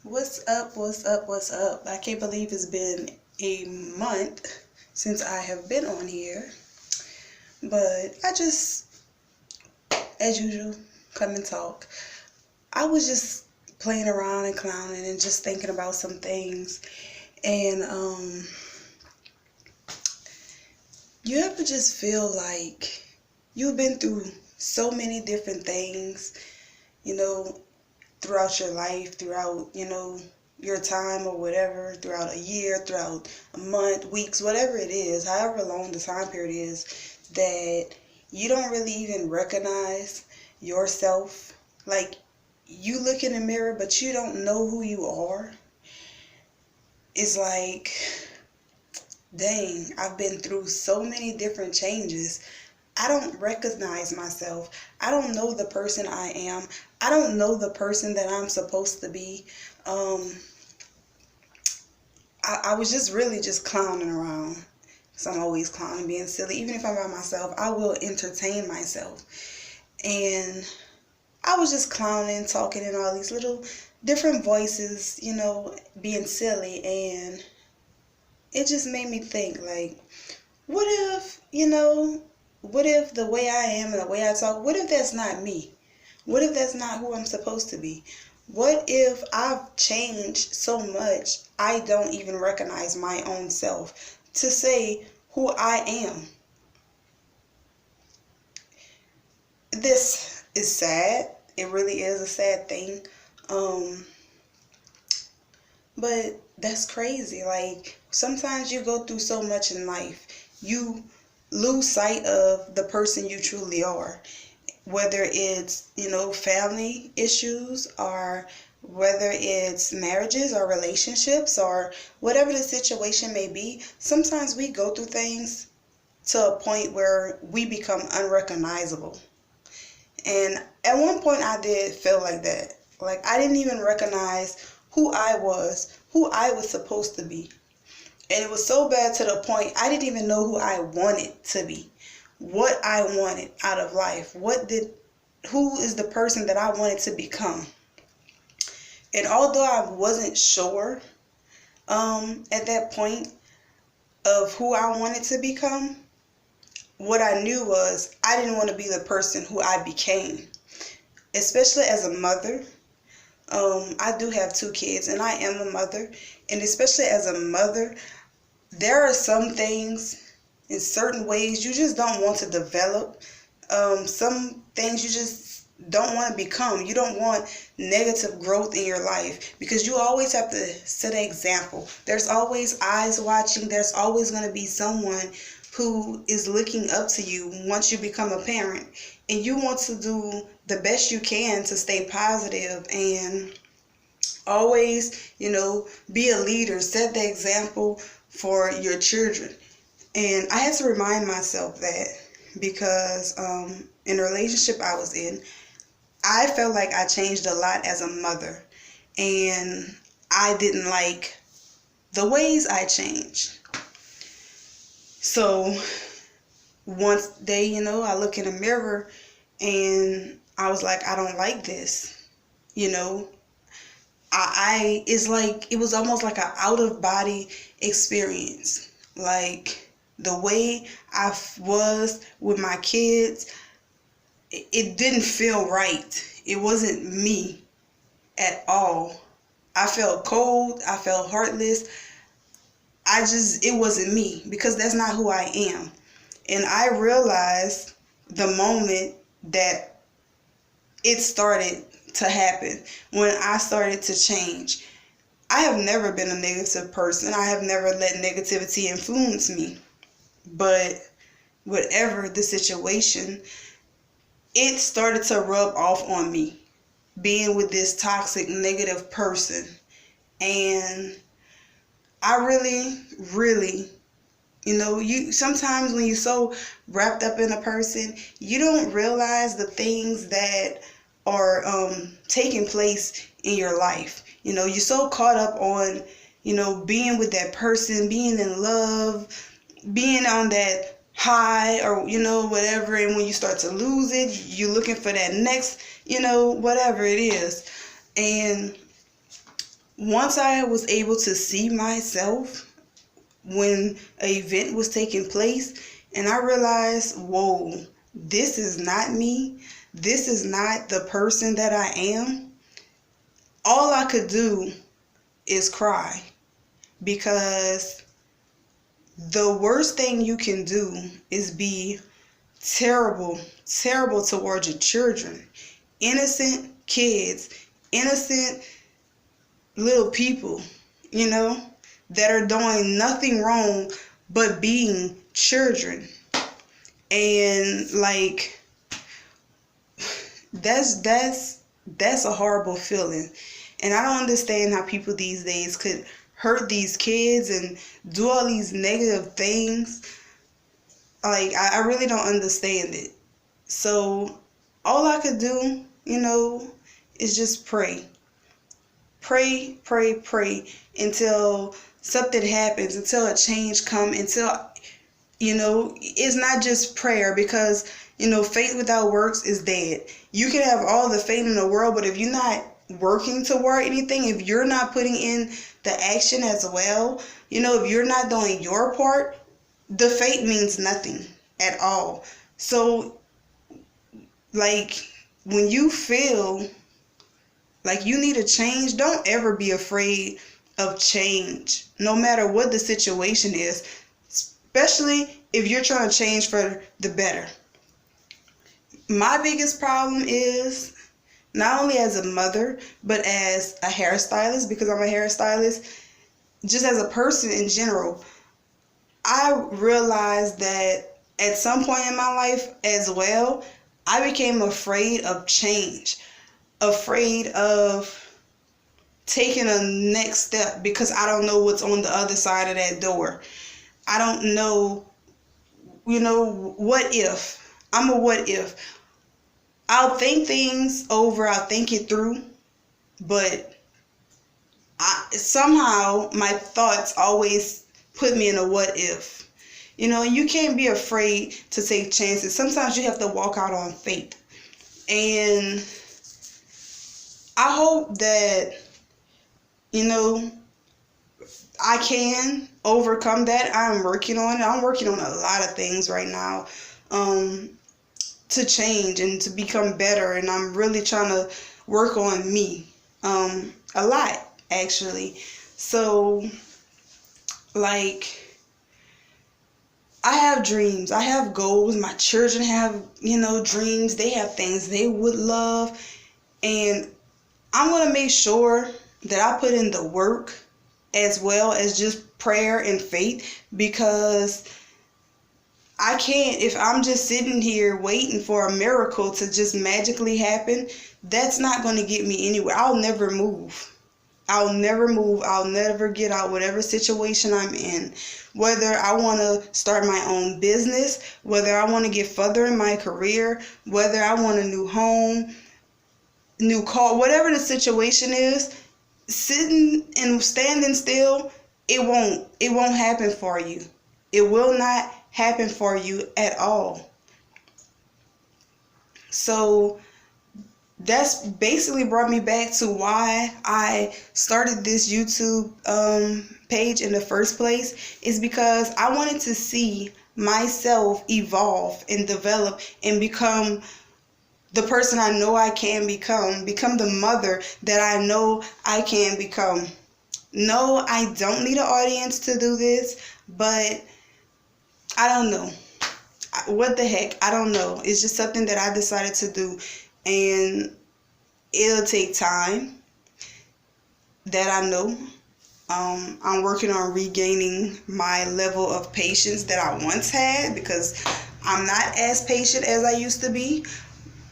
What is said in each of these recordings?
What's up? What's up? What's up? I can't believe it's been a month since I have been on here. But I just, as usual, come and talk. I was just playing around and clowning and just thinking about some things. And you ever just feel like you've been through so many different things, throughout your life, throughout, your time or whatever, throughout a year, throughout a month, weeks, whatever it is, however long the time period is, that you don't really even recognize yourself. Like, you look in the mirror, but you don't know who you are. It's like, dang, I've been through so many different changes. I don't recognize myself. I don't know the person I am. I don't know the person that I'm supposed to be. I was just really just clowning around. So I'm always clowning, being silly. Even if I'm by myself, I will entertain myself. And I was just clowning, talking in all these little different voices, being silly. And it just made me think, like, what if the way I am and the way I talk, what if that's not me? What if that's not who I'm supposed to be? What if I've changed so much I don't even recognize my own self to say who I am? This is sad. It really is a sad thing. But that's crazy. Like, sometimes you go through so much in life, you lose sight of the person you truly are. Whether it's, family issues, or whether it's marriages or relationships, or whatever the situation may be, sometimes we go through things to a point where we become unrecognizable. And at one point I did feel like that. Like, I didn't even recognize who I was supposed to be. And it was so bad to the point I didn't even know who I wanted to be. What I wanted out of life. Who is the person that I wanted to become? And although I wasn't sure at that point of who I wanted to become, what I knew was I didn't want to be the person who I became. Especially as a mother. I do have 2 kids and I am a mother. And especially as a mother, there are some things in certain ways you just don't want to develop. Some things you just don't want to become. You don't want negative growth in your life because you always have to set an example. There's always eyes watching. There's always going to be someone who is looking up to you once you become a parent. And you want to do the best you can to stay positive and always, be a leader. Set the example for your children. And I had to remind myself that because in a relationship I was in, I felt like I changed a lot as a mother. And I didn't like the ways I changed. So one day, I look in the mirror and I was like, I don't like this. It's like, it was almost like an out of body experience. Like, the way I was with my kids, it didn't feel right. It wasn't me at all. I felt cold. I felt heartless. It wasn't me because that's not who I am. And I realized the moment that it started to happen, when I started to change. I have never been a negative person. I have never let negativity influence me. But whatever the situation, it started to rub off on me, being with this toxic, negative person. And I really, really, you sometimes when you're so wrapped up in a person, you don't realize the things that are taking place in your life. You're so caught up on, being with that person, being in love, being on that high or, whatever. And when you start to lose it, you're looking for that next, whatever it is. And once I was able to see myself when an event was taking place, and I realized, whoa, this is not me. This is not the person that I am. All I could do is cry, because the worst thing you can do is be terrible towards your children. Innocent kids, innocent little people, that are doing nothing wrong but being children. And like, that's a horrible feeling. And I don't understand how people these days could hurt these kids and do all these negative things. Like, I really don't understand it. So all I could do, is just pray. Pray until something happens, until a change comes, until, it's not just prayer, because, faith without works is dead. You can have all the faith in the world, but if you're not working toward anything, if you're not putting in the action as well, if you're not doing your part, the faith means nothing at all. So, like, when you feel like you need a change, don't ever be afraid of change, no matter what the situation is, especially if you're trying to change for the better. My biggest problem is, not only as a mother, but as a hairstylist, because I'm a hairstylist, just as a person in general, I realized that at some point in my life as well, I became afraid of change, afraid of taking a next step, because I don't know what's on the other side of that door. I don't know, what if? I'm a what if. I'll think things over, I'll think it through, but somehow my thoughts always put me in a what if. You can't be afraid to take chances. Sometimes you have to walk out on faith. And I hope that, I can overcome that. I'm working on it. I'm working on a lot of things right now to change and to become better. And I'm really trying to work on me a lot, actually. So, like, I have dreams. I have goals. My children have, dreams. They have things they would love. And I'm going to make sure that I put in the work as well as just prayer and faith, because I can't, if I'm just sitting here waiting for a miracle to just magically happen, that's not going to get me anywhere. I'll never move. I'll never get out whatever situation I'm in. Whether I want to start my own business, whether I want to get further in my career, whether I want a new home, new car, whatever the situation is, sitting and standing still, it won't happen for you. It will not happen for you at all. So that's basically brought me back to why I started this YouTube page in the first place, is because I wanted to see myself evolve and develop and become the person I know I can become the mother that I know I can become. No, I don't need an audience to do this, but I don't know. What the heck? I don't know. It's just something that I decided to do, and it'll take time. That I know. I'm working on regaining my level of patience that I once had, because I'm not as patient as I used to be.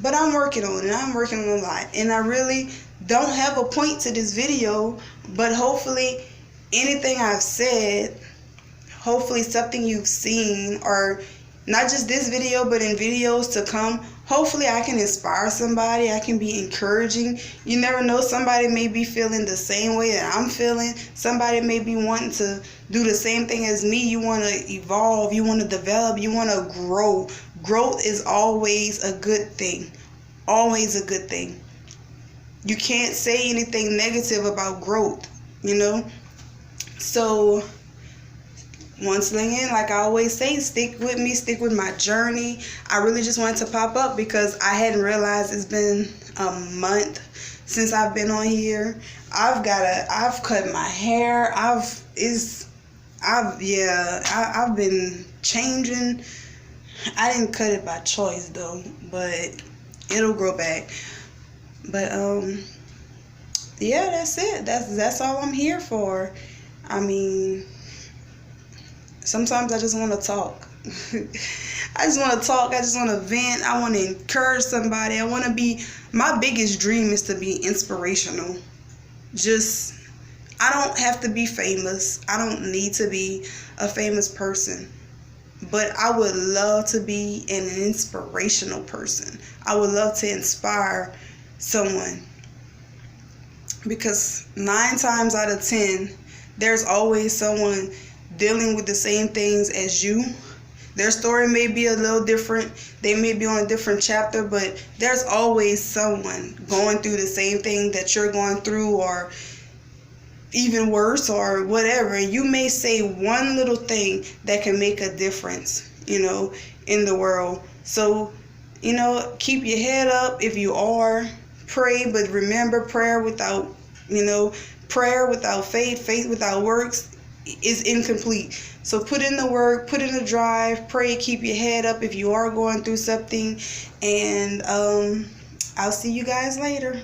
But I'm working on it. I'm working on a lot. And I really don't have a point to this video, but hopefully anything I've said, hopefully something you've seen, or not just this video, but in videos to come, hopefully I can inspire somebody. I can be encouraging. You never know, somebody may be feeling the same way that I'm feeling. Somebody may be wanting to do the same thing as me. You want to evolve. You want to develop. You want to grow. Growth is always a good thing. Always a good thing. You can't say anything negative about growth. you know. So once again, like I always say, stick with me, stick with my journey. I really just wanted to pop up because I hadn't realized it's been a month since I've been on here. I've cut my hair. I've been changing. I didn't cut it by choice though, but it'll grow back. But yeah, that's it. That's all I'm here for. I mean, sometimes I just want to talk. I just want to talk. I just want to vent. I want to encourage somebody. My biggest dream is to be inspirational. I don't have to be famous. I don't need to be a famous person. But I would love to be an inspirational person. I would love to inspire someone. Because 9 times out of 10, there's always someone dealing with the same things as you. Their story may be a little different. They may be on a different chapter, but there's always someone going through the same thing that you're going through, or even worse, or whatever. And you may say one little thing that can make a difference, in the world. So, keep your head up if you are. Pray, but remember, prayer without faith, faith without works is incomplete. So put in the work, put in the drive, pray, keep your head up if you are going through something, and I'll see you guys later.